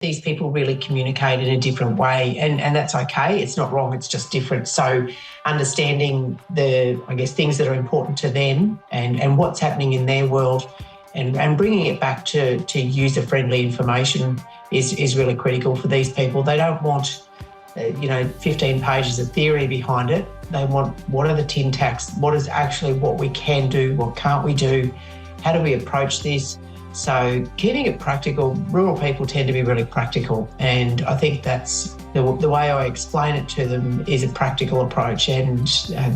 These people really communicate in a different way, and that's okay. It's not wrong, it's just different. So understanding things that are important to them and what's happening in their world and bringing it back to user-friendly information is really critical for these people. They don't want 15 pages of theory behind it. They want, what are the tin tacks? What is actually what we can do? What can't we do? How do we approach this? So keeping it practical, rural people tend to be really practical. And I think that's the way I explain it to them is a practical approach, and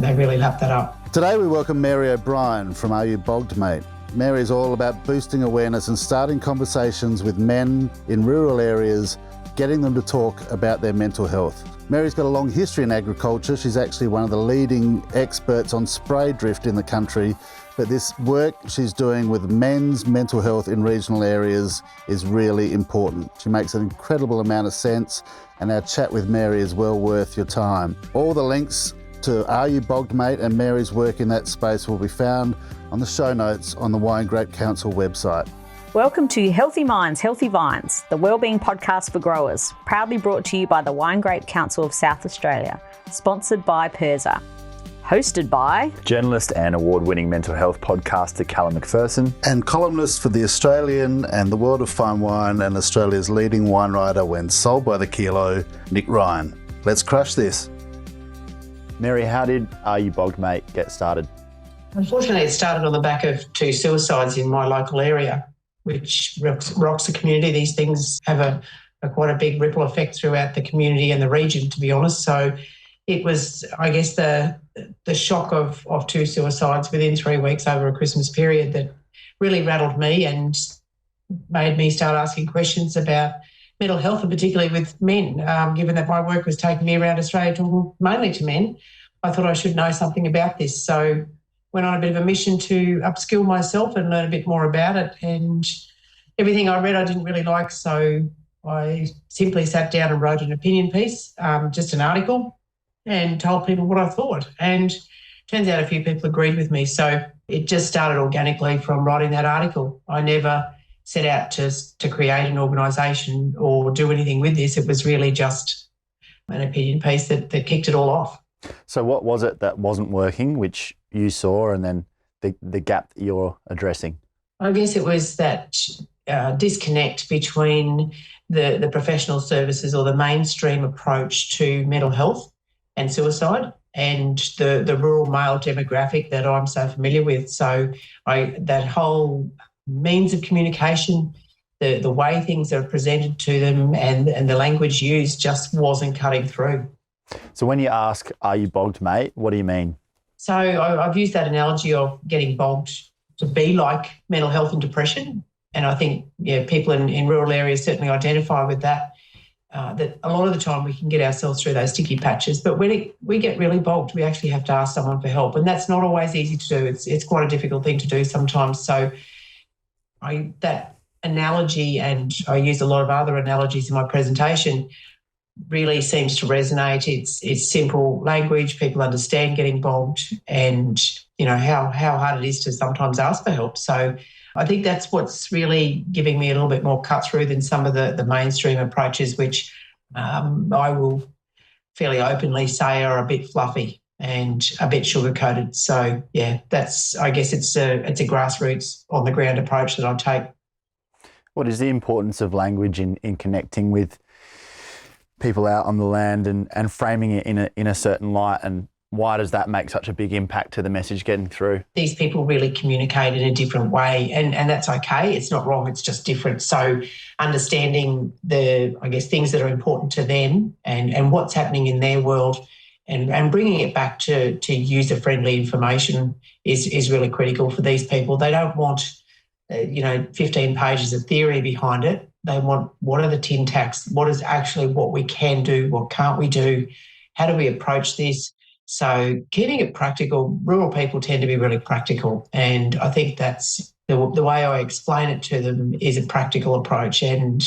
they really lap that up. Today we welcome Mary O'Brien from Are You Bogged, Mate? Mary is all about boosting awareness and starting conversations with men in rural areas, getting them to talk about their mental health. Mary's got a long history in agriculture. She's actually one of the leading experts on spray drift in the country, but this work she's doing with men's mental health in regional areas is really important. She makes an incredible amount of sense, and our chat with Mary is well worth your time. All the links to Are You Bogged, Mate and Mary's work in that space will be found on the show notes on the Wine Grape Council website. Welcome to Healthy Minds, Healthy Vines, the wellbeing podcast for growers, proudly brought to you by the Wine Grape Council of South Australia, sponsored by PIRSA, hosted by journalist and award-winning mental health podcaster Callum McPherson, and columnist for The Australian and the World of Fine Wine and Australia's leading wine writer when sold by the kilo, Nick Ryan. Let's crush this. Mary, how did Are You Bogged, Mate get started? Unfortunately, it started on the back of 2 suicides in my local area, which rocks the community. These things have a quite a big ripple effect throughout the community and the region, to be honest. So it was, I guess, the shock of 2 suicides within 3 weeks over a Christmas period that really rattled me and made me start asking questions about mental health, and particularly with men. Given that my work was taking me around Australia talking mainly to men, I thought I should know something about this. So went on a bit of a mission to upskill myself and learn a bit more about it. And everything I read I didn't really like, so I simply sat down and wrote an opinion piece, just an article, and told people what I thought. And turns out a few people agreed with me. So it just started organically from writing that article. I never set out to create an organisation or do anything with this. It was really just an opinion piece that kicked it all off. So what was it that wasn't working, which you saw, and then the gap that you're addressing? I guess it was that disconnect between the professional services or the mainstream approach to mental health and suicide and the rural male demographic that I'm so familiar with. So that whole means of communication, the way things are presented to them and the language used just wasn't cutting through. So when you ask, are you bogged, mate, what do you mean? So I've used that analogy of getting bogged to be like mental health and depression. And I think people in rural areas certainly identify with that, that a lot of the time we can get ourselves through those sticky patches. But when we get really bogged, we actually have to ask someone for help. And that's not always easy to do. It's quite a difficult thing to do sometimes. So that analogy, and I use a lot of other analogies in my presentation, really seems to resonate. It's simple language. People understand getting bogged and, how hard it is to sometimes ask for help. So I think that's what's really giving me a little bit more cut through than some of the mainstream approaches, which I will fairly openly say are a bit fluffy and a bit sugar-coated. So, I guess it's a grassroots, on-the-ground approach that I take. What is the importance of language in connecting with people out on the land and framing it in a certain light, and why does that make such a big impact to the message getting through? These people really communicate in a different way, and that's okay. It's not wrong, it's just different. So understanding things that are important to them and what's happening in their world and bringing it back to user-friendly information is really critical for these people. They don't want 15 pages of theory behind it. They want, what are the tin tacks? What is actually what we can do? What can't we do? How do we approach this? So keeping it practical, rural people tend to be really practical. And I think that's the way I explain it to them is a practical approach, and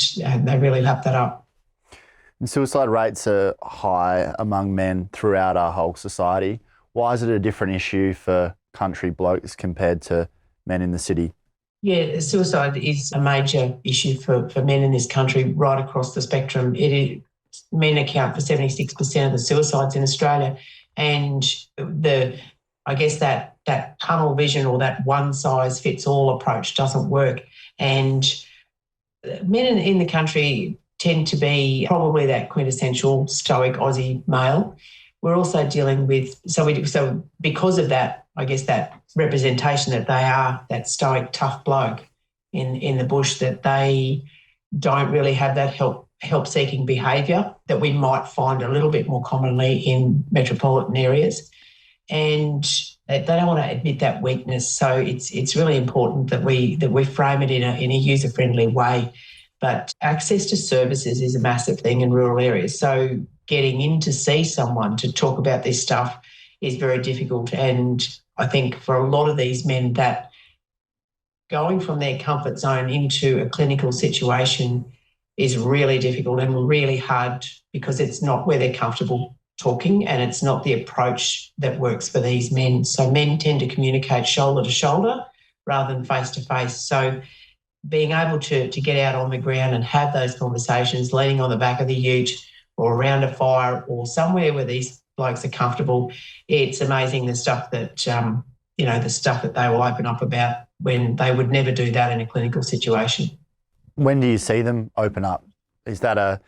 they really lap that up. And suicide rates are high among men throughout our whole society. Why is it a different issue for country blokes compared to men in the city? Yeah, suicide is a major issue for men in this country right across the spectrum. Men account for 76% of the suicides in Australia, and I guess that tunnel vision or that one size fits all approach doesn't work. And men in the country tend to be probably that quintessential stoic Aussie male. We're also dealing with, so because of that, I guess that representation that they are that stoic, tough bloke in the bush, that they don't really have that help-seeking behaviour that we might find a little bit more commonly in metropolitan areas. And they don't want to admit that weakness. So it's really important that we frame it in a user-friendly way. But access to services is a massive thing in rural areas. So getting in to see someone to talk about this stuff is very difficult. And I think for a lot of these men, that going from their comfort zone into a clinical situation is really difficult and really hard because it's not where they're comfortable talking, and it's not the approach that works for these men. So men tend to communicate shoulder to shoulder rather than face to face. So being able to get out on the ground and have those conversations, leaning on the back of the ute or around a fire or somewhere where these blokes are comfortable, it's amazing the stuff that, the stuff that they will open up about when they would never do that in a clinical situation. When do you see them open up? Is that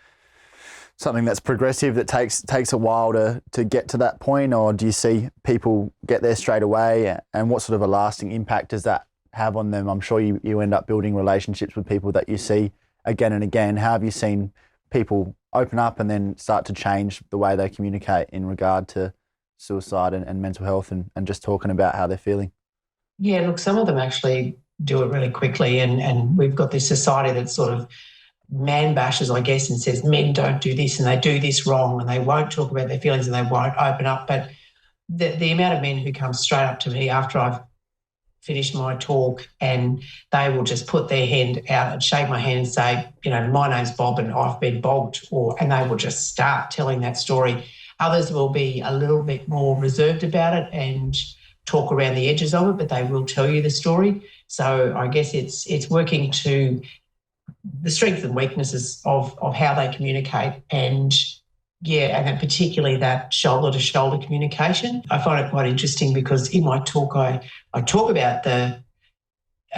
something that's progressive that takes a while to get to that point, or do you see people get there straight away? And what sort of a lasting impact does that have on them? I'm sure you end up building relationships with people that you see again and again. How have you seen people open up and then start to change the way they communicate in regard to suicide and mental health and just talking about how they're feeling? Yeah, look, some of them actually do it really quickly, and we've got this society that sort of man bashes, I guess, and says men don't do this and they do this wrong and they won't talk about their feelings and they won't open up. But the amount of men who come straight up to me after I've finished my talk and they will just put their hand out and shake my hand and say, my name's Bob and I've been bogged, and they will just start telling that story. Others will be a little bit more reserved about it and talk around the edges of it, but they will tell you the story. So I guess it's working to the strengths and weaknesses of how they communicate, and then particularly that shoulder-to-shoulder communication. I find it quite interesting because in my talk I talk about the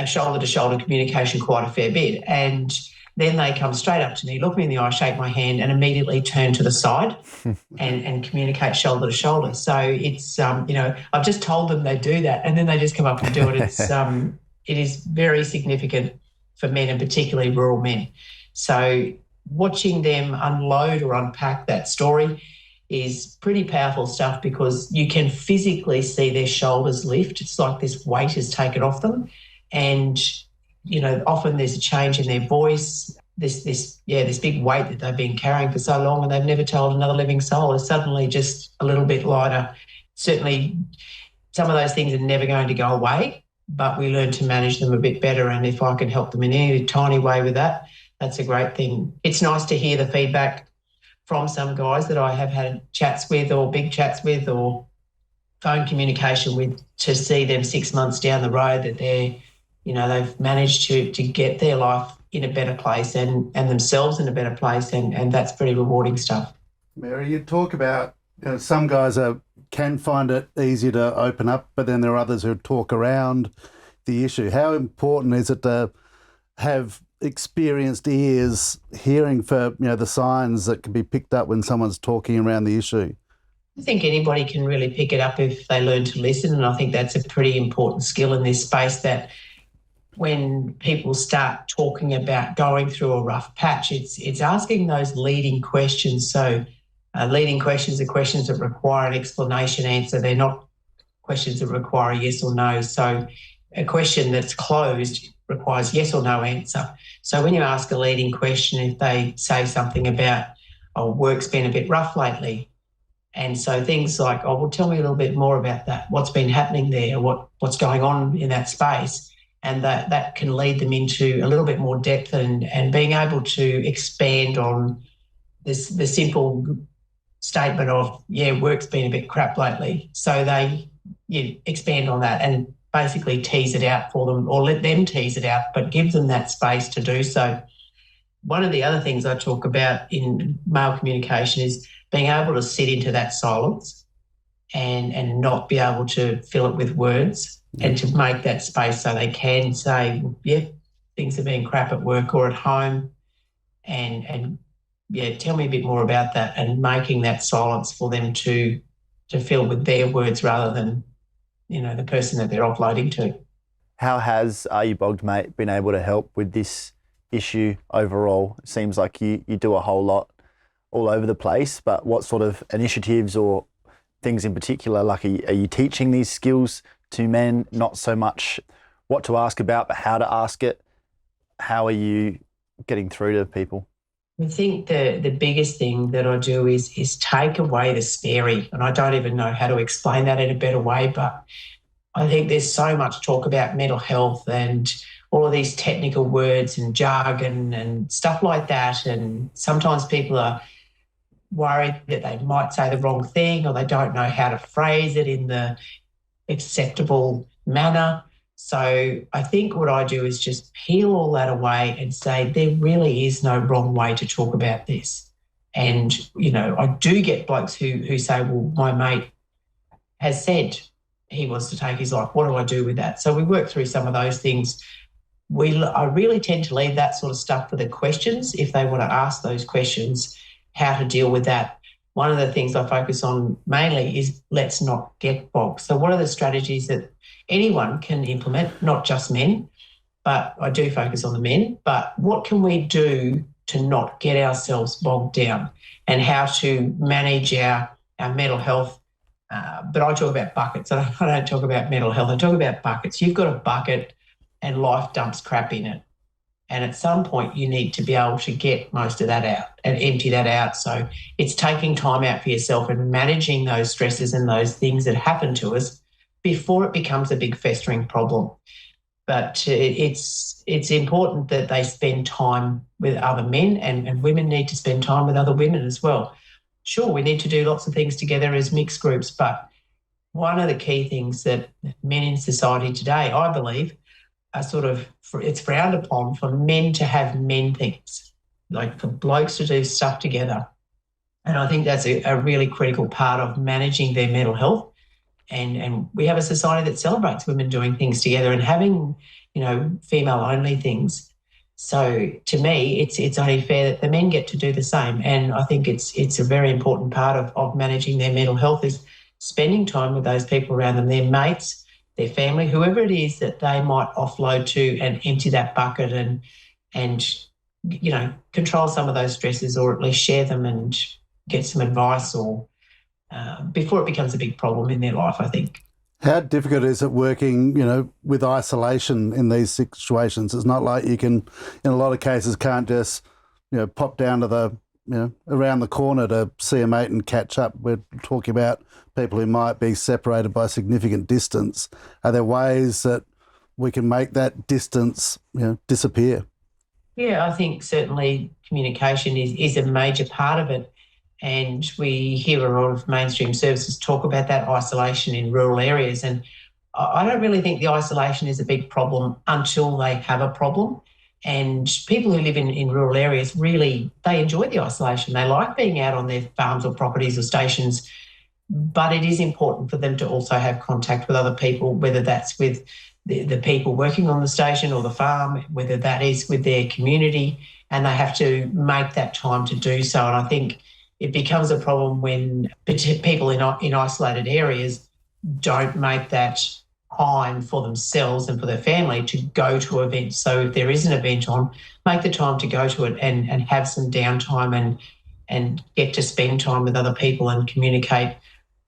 shoulder-to-shoulder communication quite a fair bit, and then they come straight up to me, look me in the eye, shake my hand, and immediately turn to the side and communicate shoulder to shoulder. So it's, I've just told them they do that, and then they just come up and do it. It is very significant for men, and particularly rural men. So watching them unload or unpack that story is pretty powerful stuff because you can physically see their shoulders lift. It's like this weight is taken off them, and often there's a change in their voice. This big weight that they've been carrying for so long and they've never told another living soul is suddenly just a little bit lighter. Certainly some of those things are never going to go away, but we learn to manage them a bit better. And if I can help them in any tiny way with that, that's a great thing. It's nice to hear the feedback from some guys that I have had chats with or big chats with or phone communication with, to see them 6 months down the road that they've managed to get their life in a better place and themselves in a better place, and that's pretty rewarding stuff. Mary, you talk about some guys can find it easier to open up, but then there are others who talk around the issue. How important is it to have experienced ears hearing for the signs that can be picked up when someone's talking around the issue? I think anybody can really pick it up if they learn to listen, and I think that's a pretty important skill in this space, that when people start talking about going through a rough patch, it's asking those leading questions. So leading questions are questions that require an explanation answer. They're not questions that require a yes or no. So a question that's closed requires yes or no answer. So when you ask a leading question, if they say something about, work's been a bit rough lately, and so things like, tell me a little bit more about that. What's been happening there? What's going on in that space? And that can lead them into a little bit more depth and being able to expand on the simple statement of, work's been a bit crap lately. So they expand on that. And basically tease it out for them, or let them tease it out, but give them that space to do so. One of the other things I talk about in male communication is being able to sit into that silence and not be able to fill it with words, and to make that space so they can say, yeah, things are being crap at work or at home, and yeah, tell me a bit more about that, and making that silence for them to fill with their words rather than, the person that they're offloading to. How has Are You Bogged, Mate been able to help with this issue overall? It seems like you do a whole lot all over the place, but what sort of initiatives or things in particular, like are you teaching these skills to men? Not so much what to ask about, but how to ask it. How are you getting through to people? I think the biggest thing that I do is take away the scary, and I don't even know how to explain that in a better way, but I think there's so much talk about mental health and all of these technical words and jargon and stuff like that, and sometimes people are worried that they might say the wrong thing, or they don't know how to phrase it in the acceptable manner. So I think what I do is just peel all that away and say there really is no wrong way to talk about this. And, I do get blokes who say, well, my mate has said he wants to take his life. What do I do with that? So we work through some of those things. I really tend to leave that sort of stuff for the questions, if they want to ask those questions, how to deal with that. One of the things I focus on mainly is let's not get bogged. So what are the strategies that anyone can implement, not just men, but I do focus on the men, but what can we do to not get ourselves bogged down, and how to manage our mental health. But I talk about buckets. I don't talk about mental health. I talk about buckets. You've got a bucket and life dumps crap in it. And at some point you need to be able to get most of that out and empty that out. So it's taking time out for yourself and managing those stresses and those things that happen to us before it becomes a big festering problem. But it's important that they spend time with other men, and women need to spend time with other women as well. Sure, we need to do lots of things together as mixed groups, but one of the key things that men in society today, I believe, are it's frowned upon for men to have men things, like for blokes to do stuff together. And I think that's a really critical part of managing their mental health. And we have a society that celebrates women doing things together and having, female-only things. So to me, it's only fair that the men get to do the same. And I think it's a very important part of managing their mental health is spending time with those people around them, their mates, their family, whoever it is that they might offload to, and empty that bucket and control some of those stresses, or at least share them and get some advice, or before it becomes a big problem in their life, I think. How difficult is it working, with isolation in these situations? It's not like you can, in a lot of cases, can't just, pop down to the, around the corner to see a mate and catch up. We're talking about people who might be separated by significant distance. Are there ways that we can make that distance, disappear? Yeah, I think certainly communication is a major part of it. And we hear a lot of mainstream services talk about that isolation in rural areas. And I don't really think the isolation is a big problem until they have a problem. And people who live in rural areas really, they enjoy the isolation. They like being out on their farms or properties or stations. But it is important for them to also have contact with other people, whether that's with the people working on the station or the farm, whether that is with their community, and they have to make that time to do so. And I think it becomes a problem when people in isolated areas don't make that time for themselves and for their family to go to events. So if there is an event on, make the time to go to it and have some downtime and get to spend time with other people and communicate.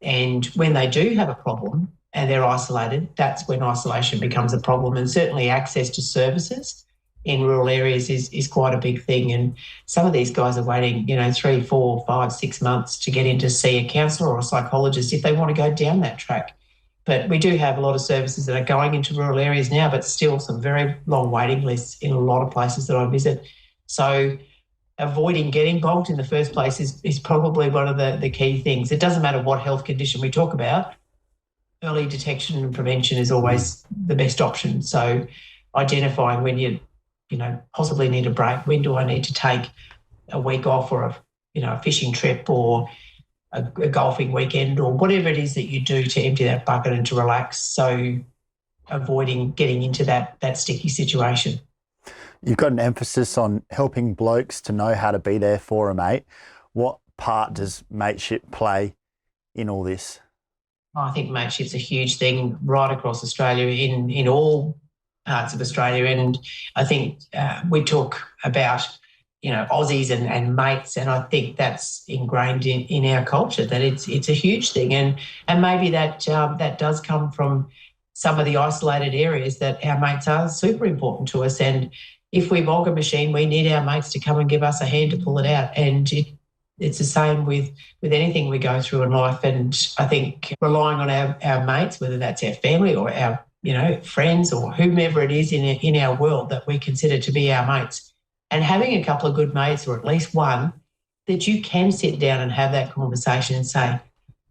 And when they do have a problem and they're isolated, that's when isolation becomes a problem. And certainly access to services in rural areas is quite a big thing. And some of these guys are waiting, 3, 4, 5, 6 months to get in to see a counsellor or a psychologist if they want to go down that track. But we do have a lot of services that are going into rural areas now, but still some very long waiting lists in a lot of places that I visit. So avoiding getting bogged in the first place is probably one of the key things. It doesn't matter what health condition we talk about. early detection and prevention is always the best option. So identifying when you possibly need a break, when do I need to take a week off or a fishing trip or a golfing weekend or whatever it is that you do to empty that bucket and to relax. So avoiding getting into that sticky situation. You've got an emphasis on helping blokes to know how to be there for a mate. What part does mateship play in all this? I think mateship's a huge thing right across Australia, in all parts of Australia. And I think we talk about, Aussies and mates, and I think that's ingrained in our culture, that it's a huge thing. And maybe that does come from some of the isolated areas that our mates are super important to us. And if we bog a machine, we need our mates to come and give us a hand to pull it out. And it's the same with anything we go through in life. And I think relying on our mates, whether that's our family or our friends or whomever it is in our world that we consider to be our mates, and having a couple of good mates, or at least one, that you can sit down and have that conversation and say,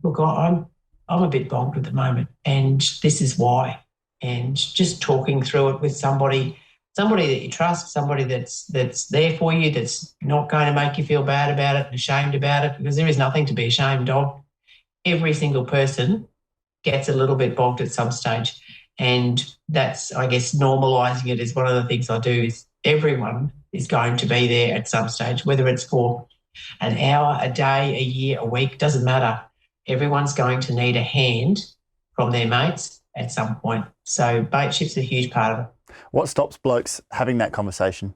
look, I'm a bit bogged at the moment and this is why. And just talking through it with somebody that you trust, somebody that's there for you, that's not going to make you feel bad about it and ashamed about it, because there is nothing to be ashamed of. Every single person gets a little bit bogged at some stage. And that's, I guess, normalising it is one of the things I do. Is everyone is going to be there at some stage, whether it's for an hour, a day, a year, a week, doesn't matter. Everyone's going to need a hand from their mates at some point. So mateship's a huge part of it. What stops blokes having that conversation?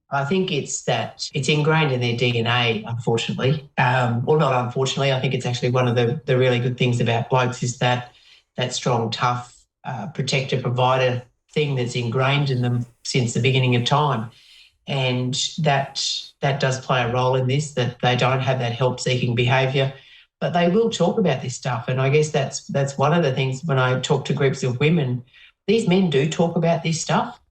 I think it's that it's ingrained in their DNA, unfortunately. Or not unfortunately, I think it's actually one of the really good things about blokes is that strong, tough, protector, provider thing that's ingrained in them since the beginning of time. And that does play a role in this, that they don't have that help-seeking behaviour, but they will talk about this stuff. And I guess that's one of the things when I talk to groups of women, these men do talk about this stuff.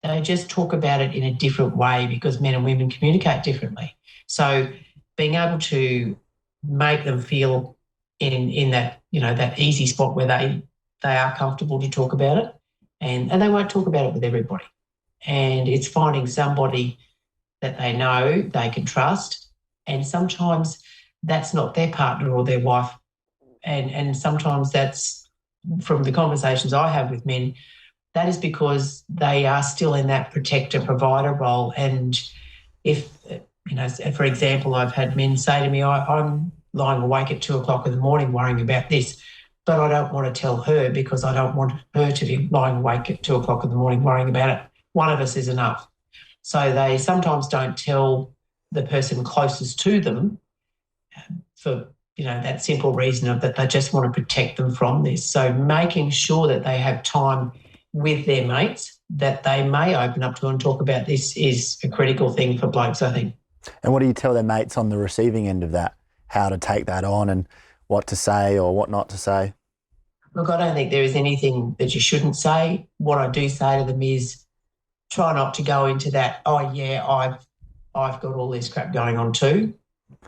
They just talk about it in a different way because men and women communicate differently. So being able to make them feel in that, that easy spot where they are comfortable to talk about it, and they won't talk about it with everybody. And it's finding somebody that they know they can trust, and sometimes that's not their partner or their wife. And sometimes that's, from the conversations I have with men, that is because they are still in that protector provider role. And if, for example, I've had men say to me, I'm lying awake at 2 o'clock in the morning worrying about this, but I don't want to tell her because I don't want her to be lying awake at 2 o'clock in the morning worrying about it. One of us is enough. So they sometimes don't tell the person closest to them for, that simple reason of that they just want to protect them from this. So making sure that they have time with their mates that they may open up to and talk about this is a critical thing for blokes, I think. And what do you tell their mates on the receiving end of that? How to take that on and what to say or what not to say? Look, I don't think there is anything that you shouldn't say. What I do say to them is try not to go into that, oh, yeah, I've got all this crap going on too.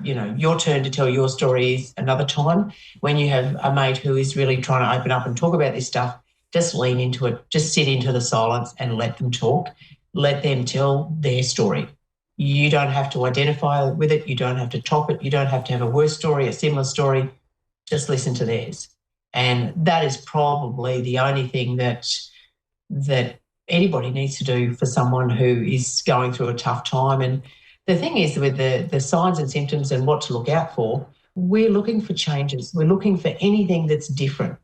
Your turn to tell your story is another time. When you have a mate who is really trying to open up and talk about this stuff, just lean into it. Just sit into the silence and let them talk. Let them tell their story. You don't have to identify with it. You don't have to top it. You don't have to have a worse story, a similar story. Just listen to theirs. And that is probably the only thing that anybody needs to do for someone who is going through a tough time. And the thing is, with the signs and symptoms and what to look out for, we're looking for changes. We're looking for anything that's different.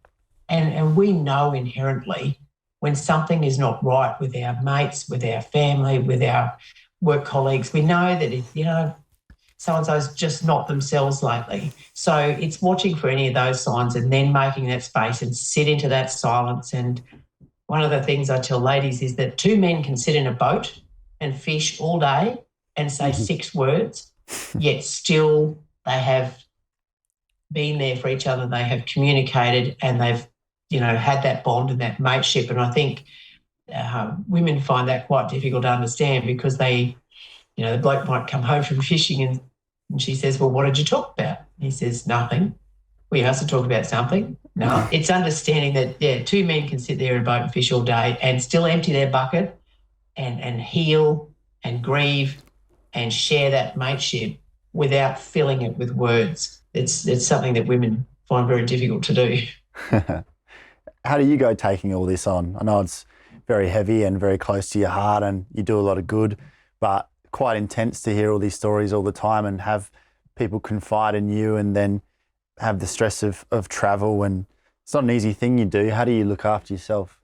And we know inherently when something is not right with our mates, with our family, with our work colleagues. We know that if, so-and-so's just not themselves lately. So it's watching for any of those signs and then making that space and sit into that silence. And one of the things I tell ladies is that 2 men can sit in a boat and fish all day and say 6 words, yet still they have been there for each other, they have communicated and they've, had that bond and that mateship. And I think women find that quite difficult to understand because they, the bloke might come home from fishing and she says, well, what did you talk about? And he says, nothing. we have to talk about something. No, it's understanding that, two men can sit there in a boat and fish all day and still empty their bucket and heal and grieve and share that mateship without filling it with words. It's something that women find very difficult to do. How do you go taking all this on? I know it's very heavy and very close to your heart and you do a lot of good, but quite intense to hear all these stories all the time and have people confide in you and then have the stress of travel, and it's not an easy thing you do. How do you look after yourself?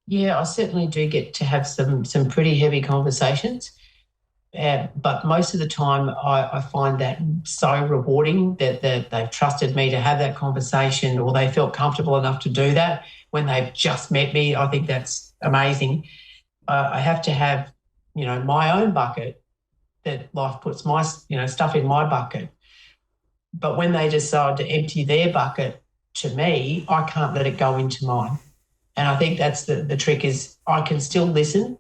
Yeah, I certainly do get to have some pretty heavy conversations. But most of the time I find that so rewarding that they've trusted me to have that conversation, or they felt comfortable enough to do that when they've just met me. I think that's amazing. I have to have, my own bucket, that life puts my, stuff in my bucket. But when they decide to empty their bucket to me, I can't let it go into mine. And I think that's the trick, is I can still listen,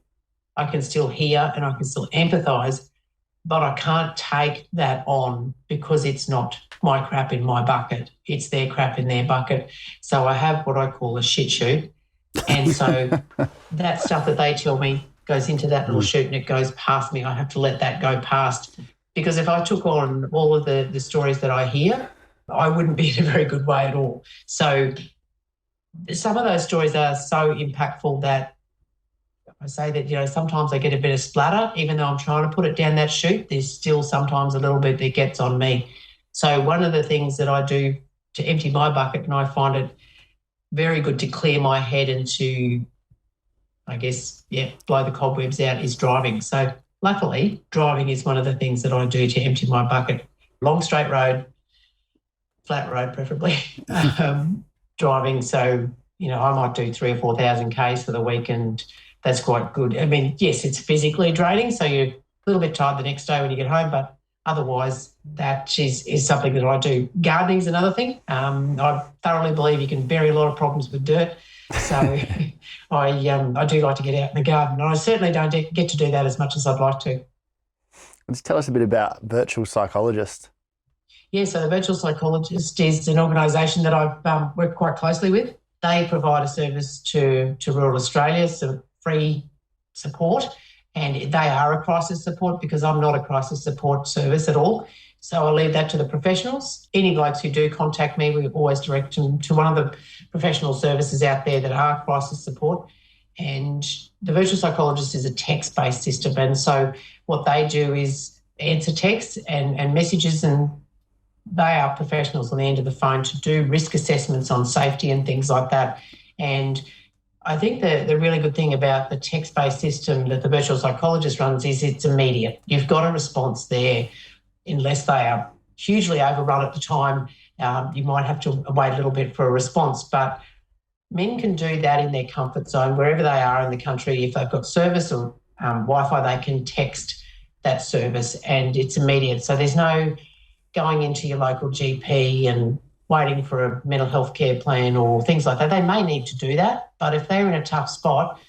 I can still hear, and I can still empathise, but I can't take that on because it's not my crap in my bucket. It's their crap in their bucket. So I have what I call a shit chute. And so that stuff that they tell me goes into that little chute and it goes past me. I have to let that go past, because if I took on all of the stories that I hear, I wouldn't be in a very good way at all. So some of those stories are so impactful that I say that, sometimes I get a bit of splatter. Even though I'm trying to put it down that chute, there's still sometimes a little bit that gets on me. So one of the things that I do to empty my bucket, and I find it very good to clear my head and to, blow the cobwebs out, is driving. So luckily, driving is one of the things that I do to empty my bucket. Long straight road, flat road preferably, driving. So, I might do 3,000 or 4,000 Ks for the week, and that's quite good. I mean, yes, it's physically draining, so you're a little bit tired the next day when you get home, but otherwise that is something that I do. Gardening's another thing. I thoroughly believe you can bury a lot of problems with dirt. So I do like to get out in the garden. And I certainly don't get to do that as much as I'd like to. Let's tell us a bit about Virtual Psychologist. Yeah, so the Virtual Psychologist is an organisation that I've worked quite closely with. They provide a service to rural Australia, so free support, and they are a crisis support, because I'm not a crisis support service at all. So I leave that to the professionals. Any blokes who do contact me, we always direct them to one of the professional services out there that are crisis support. And the Virtual Psychologist is a text-based system, and so what they do is answer texts and messages, and they are professionals on the end of the phone to do risk assessments on safety and things like that. And I think the really good thing about the text-based system that the Virtual Psychologist runs is it's immediate. You've got a response there, unless they are hugely overrun at the time. You might have to wait a little bit for a response, but men can do that in their comfort zone wherever they are in the country. If they've got service or Wi-Fi, they can text that service and it's immediate. So there's no going into your local GP and waiting for a mental health care plan or things like that. They may need to do that, but if they're in a tough spot,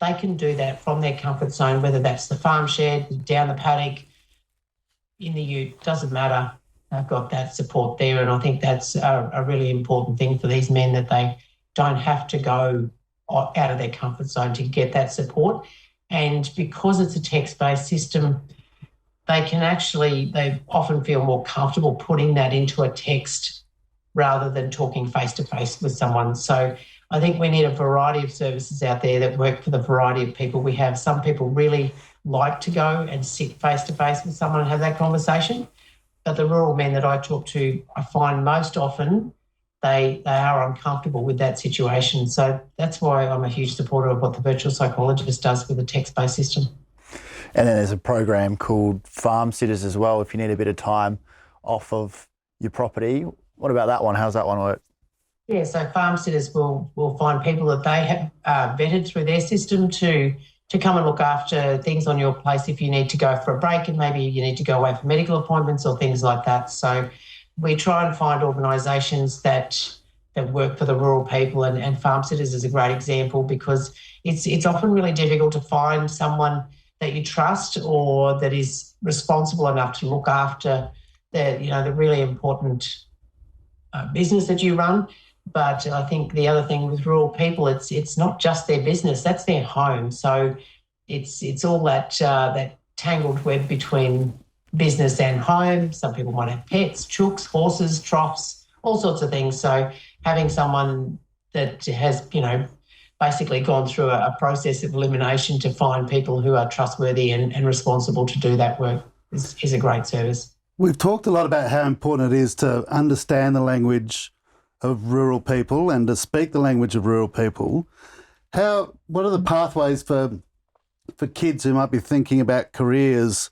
they can do that from their comfort zone, whether that's the farm shed, down the paddock, in the ute, doesn't matter. They've got that support there, and I think that's a really important thing for these men, that they don't have to go out of their comfort zone to get that support. And because it's a text-based system, they often feel more comfortable putting that into a text rather than talking face-to-face with someone. So I think we need a variety of services out there that work for the variety of people we have. Some people really like to go and sit face-to-face with someone and have that conversation. But the rural men that I talk to, I find most often they are uncomfortable with that situation. So that's why I'm a huge supporter of what the Virtual Psychologist does with a text-based system. And then there's a program called Farm Sitters as well, if you need a bit of time off of your property. What about that one? How's that one work? Yeah, so Farm Sitters will find people that they have vetted through their system to come and look after things on your place if you need to go for a break and maybe you need to go away for medical appointments or things like that. So we try and find organisations that work for the rural people, and Farm Sitters is a great example, because it's often really difficult to find someone that you trust or that is responsible enough to look after the really important business that you run. But I think the other thing with rural people, it's not just their business, that's their home. So it's all that tangled web between business and home. Some people might have pets, chooks, horses, troughs, all sorts of things. So having someone that has, basically gone through a process of elimination to find people who are trustworthy and responsible to do that work is a great service. We've talked a lot about how important it is to understand the language of rural people and to speak the language of rural people. What are the pathways for kids who might be thinking about careers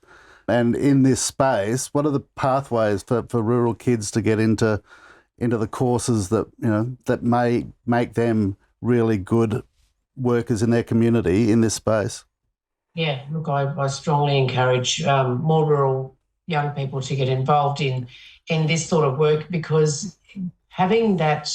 and in this space? What are the pathways for rural kids to get into the courses that that may make them really good workers in their community in this space? Yeah, look, I strongly encourage more rural young people to get involved in this sort of work, because having that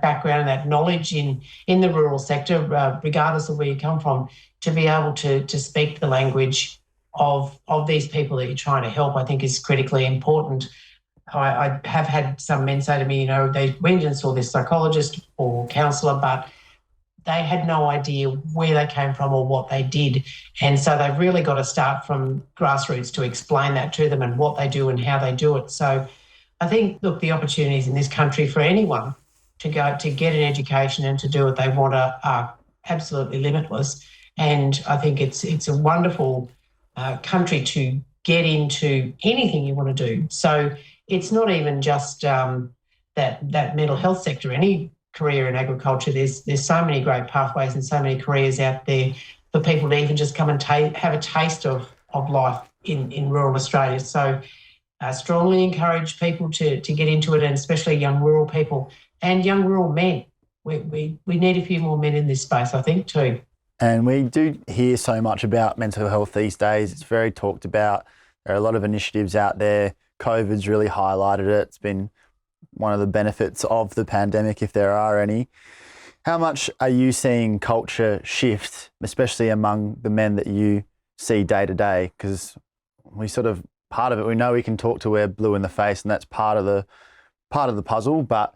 background and that knowledge in the rural sector, regardless of where you come from, to be able to speak the language of these people that you're trying to help, I think is critically important. I have had some men say to me, they went and saw this psychologist or counsellor, but they had no idea where they came from or what they did. And so they've really got to start from grassroots to explain that to them and what they do and how they do it. So I think, look, the opportunities in this country for anyone to get an education and to do what they want are absolutely limitless. And I think it's a wonderful country to get into anything you want to do. So it's not even just that mental health sector. Any career in agriculture, there's so many great pathways and so many careers out there for people to even just come and have a taste of life in rural Australia. So I strongly encourage people to get into it, and especially young rural people and young rural men. We need a few more men in this space, I think, too. And we do hear so much about mental health these days. It's very talked about. There are a lot of initiatives out there. COVID's really highlighted it. It's been one of the benefits of the pandemic, if there are any. How much are you seeing culture shift, especially among the men that you see day to day? Because part of it, we know we can talk to wear blue in the face, and that's part of the puzzle, but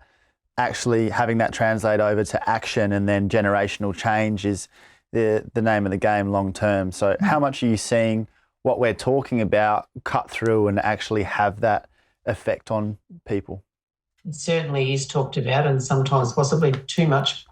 actually having that translate over to action and then generational change is the name of the game long term. So how much are you seeing what we're talking about cut through and actually have that effect on people? It certainly is talked about, and sometimes possibly too much,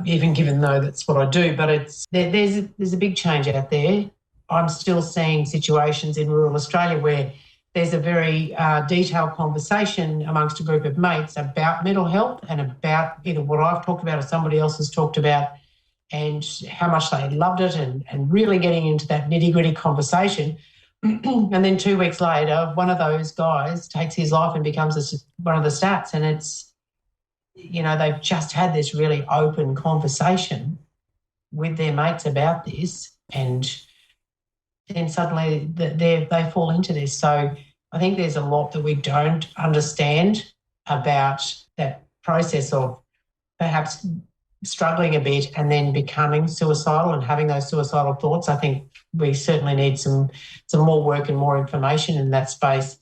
even given though that's what I do. But there's a big change out there. I'm still seeing situations in rural Australia where there's a very detailed conversation amongst a group of mates about mental health and about either what I've talked about or somebody else has talked about, and how much they loved it, and really getting into that nitty-gritty conversation. And then 2 weeks later, one of those guys takes his life and becomes one of the stats. And it's, they've just had this really open conversation with their mates about this, and then suddenly they fall into this. So I think there's a lot that we don't understand about that process of perhaps struggling a bit and then becoming suicidal and having those suicidal thoughts. I think we certainly need some more work and more information in that space.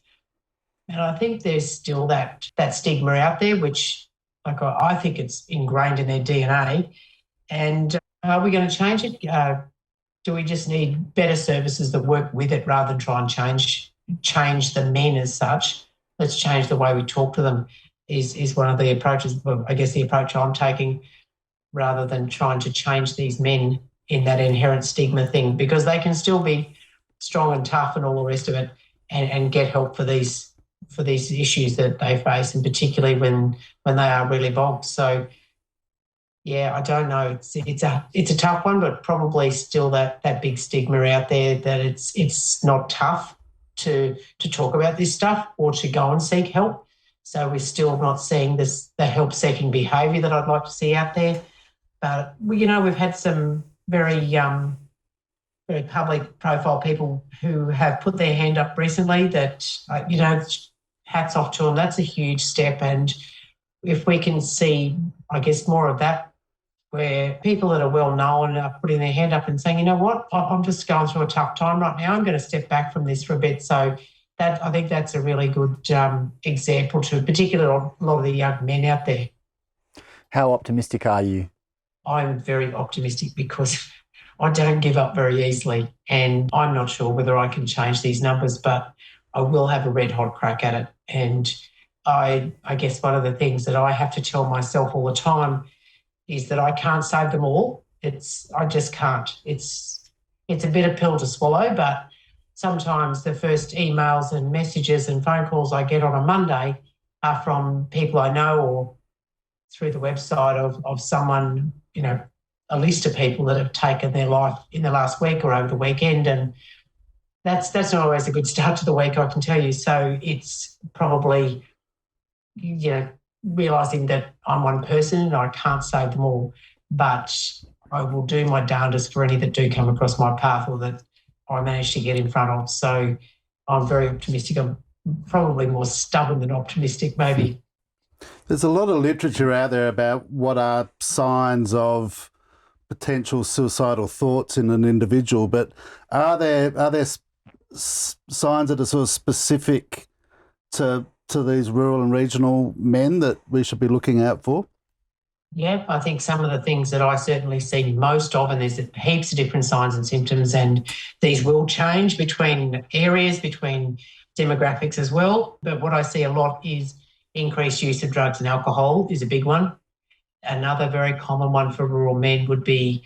And I think there's still that stigma out there, which I think it's ingrained in their DNA. And are we going to change it? Do we just need better services that work with it rather than try and change the men as such? Let's change the way we talk to them is one of the approaches, I guess the approach I'm taking, rather than trying to change these men in that inherent stigma thing, because they can still be strong and tough and all the rest of it, and get help for these issues that they face, and particularly when they are really bogged. So, yeah, I don't know. It's a tough one, but probably still that big stigma out there that it's not tough to talk about this stuff or to go and seek help. So we're still not seeing the help-seeking behaviour that I'd like to see out there. But, we've had some very very public profile people who have put their hand up recently that, hats off to them. That's a huge step. And if we can see, I guess, more of that, where people that are well known are putting their hand up and saying, you know what, I'm just going through a tough time right now. I'm going to step back from this for a bit. So I think that's a really good example to particularly a lot of the young men out there. How optimistic are you? I'm very optimistic because I don't give up very easily, and I'm not sure whether I can change these numbers, but I will have a red hot crack at it. And I guess one of the things that I have to tell myself all the time is that I can't save them all. I just can't. It's a bitter pill to swallow, but sometimes the first emails and messages and phone calls I get on a Monday are from people I know or through the website of someone, a list of people that have taken their life in the last week or over the weekend, and that's not always a good start to the week, I can tell you. So it's probably, realising that I'm one person and I can't save them all, but I will do my darndest for any that do come across my path or that I manage to get in front of. So I'm very optimistic. I'm probably more stubborn than optimistic, maybe. There's a lot of literature out there about what are signs of potential suicidal thoughts in an individual, but are there signs that are sort of specific to these rural and regional men that we should be looking out for? Yeah, I think some of the things that I certainly see most of, and there's heaps of different signs and symptoms, and these will change between areas, between demographics as well. But what I see a lot is increased use of drugs and alcohol is a big one. Another very common one for rural men would be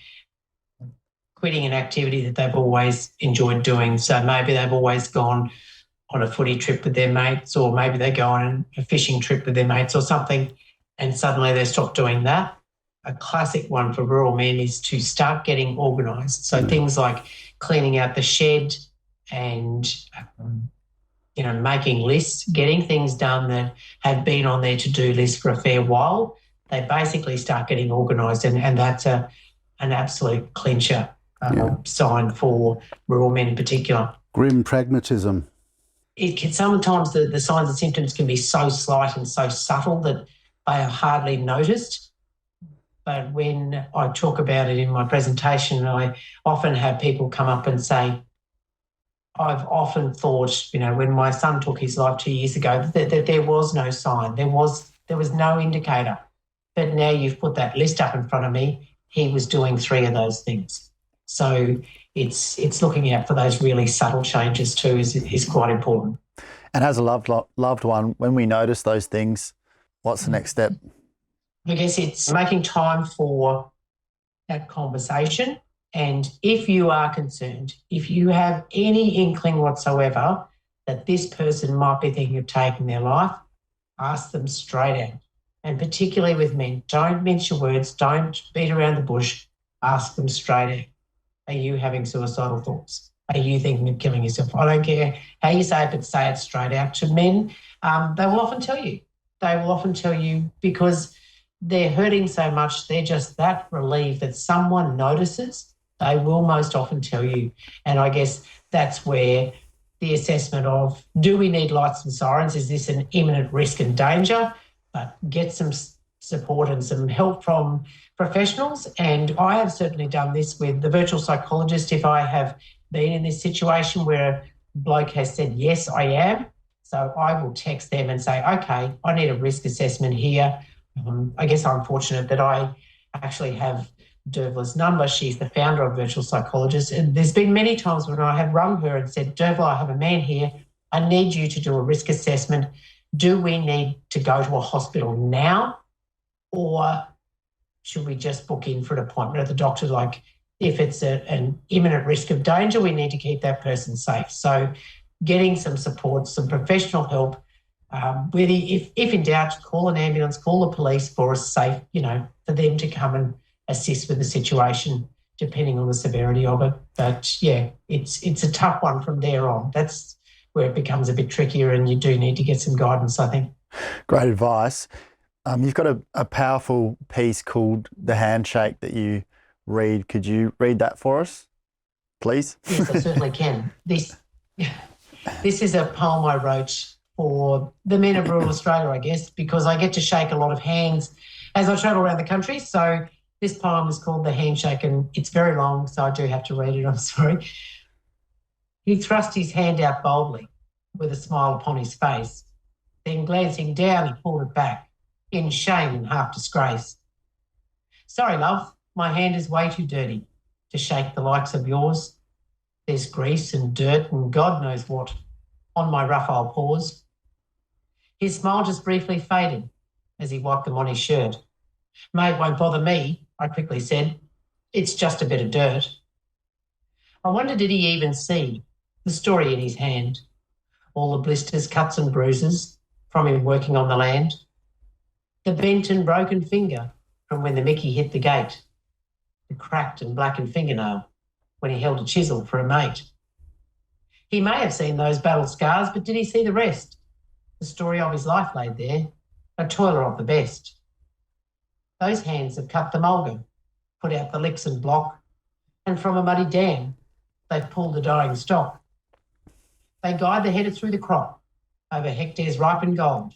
quitting an activity that they've always enjoyed doing. So maybe they've always gone on a footy trip with their mates, or maybe they go on a fishing trip with their mates or something, and suddenly they stop doing that. A classic one for rural men is to start getting organised. So things like cleaning out the shed and, making lists, getting things done that have been on their to-do list for a fair while. They basically start getting organised, and that's an absolute clincher sign for rural men in particular. Grim pragmatism. Sometimes the signs and symptoms can be so slight and so subtle that they are hardly noticed. But when I talk about it in my presentation, I often have people come up and say, I've often thought, when my son took his life 2 years ago, that there was no sign, there was no indicator. But now you've put that list up in front of me, he was doing 3 of those things. So it's looking out for those really subtle changes too is quite important. And as a loved one, when we notice those things, what's the next step? I guess it's making time for that conversation. And if you are concerned, if you have any inkling whatsoever that this person might be thinking of taking their life, ask them straight out. And particularly with men, don't mince your words, don't beat around the bush, ask them straight out. Are you having suicidal thoughts? Are you thinking of killing yourself? I don't care how you say it, but say it straight out. To men, they will often tell you. They will often tell you because they're hurting so much, they're just that relieved that someone notices. They will most often tell you. And I guess that's where the assessment of, do we need lights and sirens? Is this an imminent risk and danger? But get some support and some help from professionals. And I have certainly done this with the virtual psychologist. If I have been in this situation where a bloke has said, yes, I am, so I will text them and say, okay, I need a risk assessment here. I guess I'm fortunate that I actually have Dervla's number. She's the founder of Virtual Psychologist. And there's been many times when I have rung her and said, Dervla, I have a man here. I need you to do a risk assessment. Do we need to go to a hospital now, or should we just book in for an appointment at the doctor? Like, if it's an imminent risk of danger, we need to keep that person safe. So getting some support, some professional help, really, if in doubt, call an ambulance, call the police for a safe, for them to come and assist with the situation, depending on the severity of it. But yeah, it's a tough one from there on. That's where it becomes a bit trickier, and you do need to get some guidance, I think. Great advice. You've got a powerful piece called The Handshake that you read. Could you read that for us, please? Yes, I certainly can. This is a poem I wrote for the men of rural Australia, I guess, because I get to shake a lot of hands as I travel around the country. So this poem is called The Handshake, and it's very long, so I do have to read it. I'm sorry. He thrust his hand out boldly. with a smile upon his face. Then glancing down, he pulled it back, in shame and half disgrace. Sorry, love, my hand is way too dirty to shake the likes of yours. There's grease and dirt and God knows what on my rough old paws. His smile just briefly faded as he wiped them on his shirt. Mate, won't bother me, I quickly said. It's just a bit of dirt. I wonder did he even see the story in his hand, all the blisters, cuts and bruises from him working on the land, the bent and broken finger from when the Mickey hit the gate, the cracked and blackened fingernail when he held a chisel for a mate. He may have seen those battle scars, but did he see the rest? The story of his life laid there, a toiler of the best. Those hands have cut the mulga, put out the licks and block, and from a muddy dam, they've pulled the dying stock. They guide the header through the crop, over hectares ripened gold.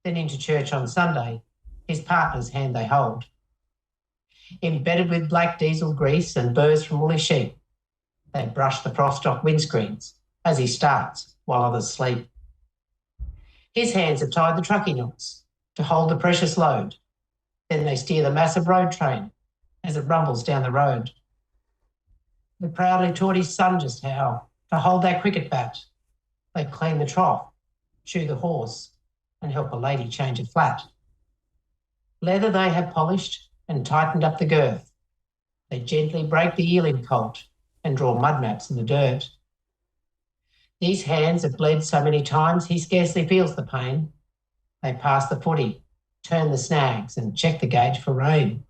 Then into church on Sunday, his partner's hand they hold. Embedded with black diesel grease and burrs from woolly sheep, they brush the frost off windscreens as he starts while others sleep. His hands have tied the truckie knots to hold the precious load. Then they steer the massive road train as it rumbles down the road. They proudly taught his son just how to hold that cricket bat. They clean the trough, shoe the horse, and help a lady change a flat. Leather they have polished and tightened up the girth. They gently break the yearling colt and draw mud maps in the dirt. These hands have bled so many times he scarcely feels the pain. They pass the footy, turn the snags and check the gauge for rain.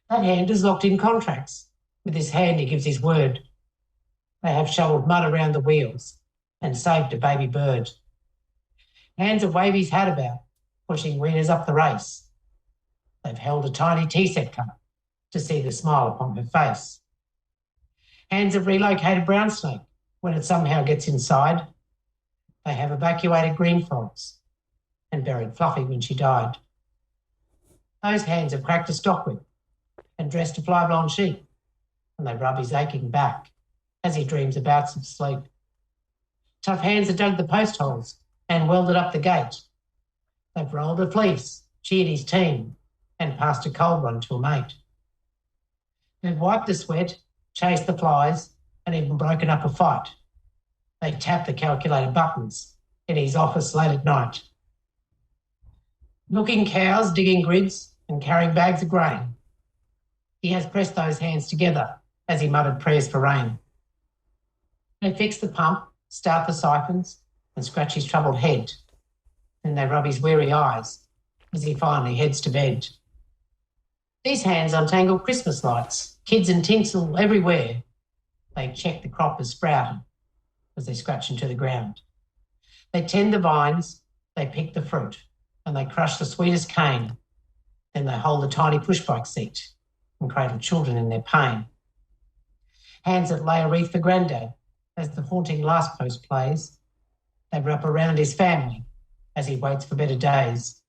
That hand is locked in contracts. With his hand he gives his word. They have shovelled mud around the wheels and saved a baby bird. Hands have waved his hat about, pushing wieners up the race. They've held a tiny tea-set cup to see the smile upon her face. Hands have relocated brown snake when it somehow gets inside. They have evacuated green frogs and buried Fluffy when she died. Those hands have cracked a stockwhip and dressed a fly-blown sheep, and they rub his aching back as he dreams of bouts of sleep. Tough hands have dug the post holes and welded up the gate. They've rolled a fleece, cheered his team, and passed a cold one to a mate. They've wiped the sweat, chased the flies, and even broken up a fight. They tap the calculator buttons in his office late at night. Milking cows, digging grids, and carrying bags of grain. He has pressed those hands together as he muttered prayers for rain. They fix the pump, start the siphons, and scratch his troubled head. Then they rub his weary eyes as he finally heads to bed. These hands untangle Christmas lights, kids and tinsel everywhere. They check the crop has sprouted as they scratch into the ground. They tend the vines, they pick the fruit, and they crush the sweetest cane. Then they hold the tiny pushbike seat and cradle children in their pain. Hands that lay a wreath for Grandad as the haunting last post plays. They wrap around his family as he waits for better days.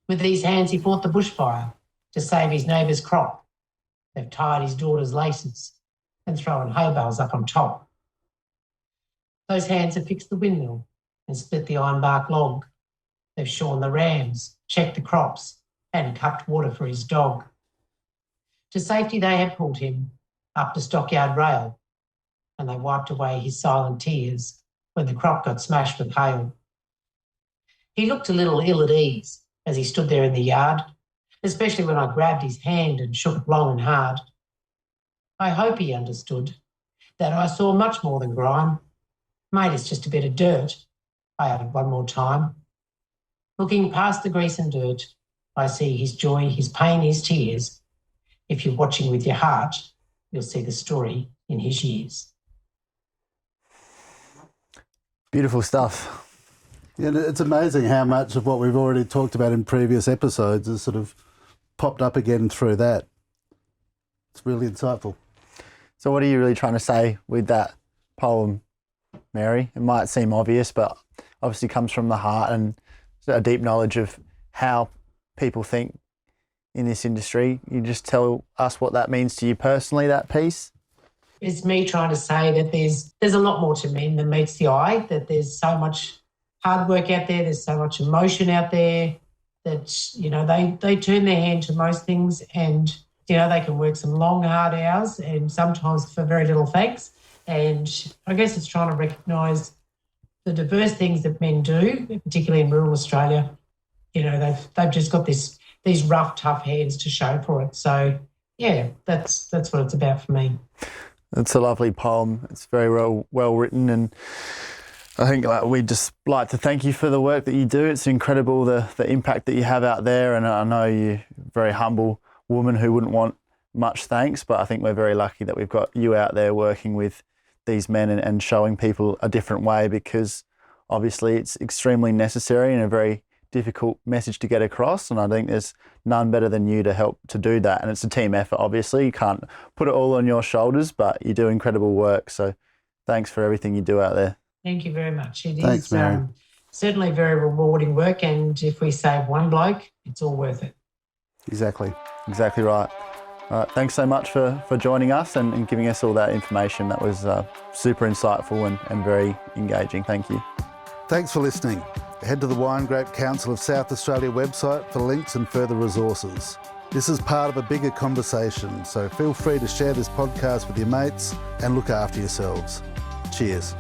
With these hands he fought the bushfire to save his neighbour's crop. They've tied his daughter's laces and thrown hay bales up on top. Those hands have fixed the windmill and split the ironbark log. They've shorn the rams, checked the crops, and cupped water for his dog. To safety they had pulled him up the stockyard rail, and they wiped away his silent tears when the crop got smashed with hail. He looked a little ill at ease as he stood there in the yard, especially when I grabbed his hand and shook it long and hard. I hope he understood that I saw much more than grime. Mate, it's just a bit of dirt, I added one more time. Looking past the grease and dirt, I see his joy, his pain, his tears. If you're watching with your heart, you'll see the story in his years. Beautiful stuff. Yeah, it's amazing how much of what we've already talked about in previous episodes has sort of popped up again through that. It's really insightful. So what are you really trying to say with that poem, Mary? It might seem obvious, but obviously comes from the heart and a deep knowledge of how people think in this industry. You just tell us what that means to you personally, that piece? it's me trying to say that there's a lot more to men than meets the eye, that there's so much hard work out there, there's so much emotion out there that, you know, they turn their hand to most things, and, you know, they can work some long, hard hours and sometimes for very little thanks. And I guess it's trying to recognise the diverse things that men do, particularly in rural Australia. You know, they've just got these rough, tough hands to show for it. So, yeah, that's what it's about for me. It's a lovely poem. It's very well written, and I think we'd just like to thank you for the work that you do. It's incredible the impact that you have out there, and I know you're a very humble woman who wouldn't want much thanks, but I think we're very lucky that we've got you out there working with these men and showing people a different way, because obviously it's extremely necessary and a very difficult message to get across, and I think there's none better than you to help to do that. And it's a team effort, obviously. You can't put it all on your shoulders, but you do incredible work. So thanks for everything you do out there. Thank you very much. Thanks, Mary. Certainly very rewarding work, and if we save one bloke, it's all worth it. Exactly right. All right, thanks so much for joining us and giving us all that information. That was super insightful and very engaging. Thank you. Thanks for listening. Head to the Wine Grape Council of South Australia website for links and further resources. This is part of a bigger conversation, so feel free to share this podcast with your mates and look after yourselves. Cheers.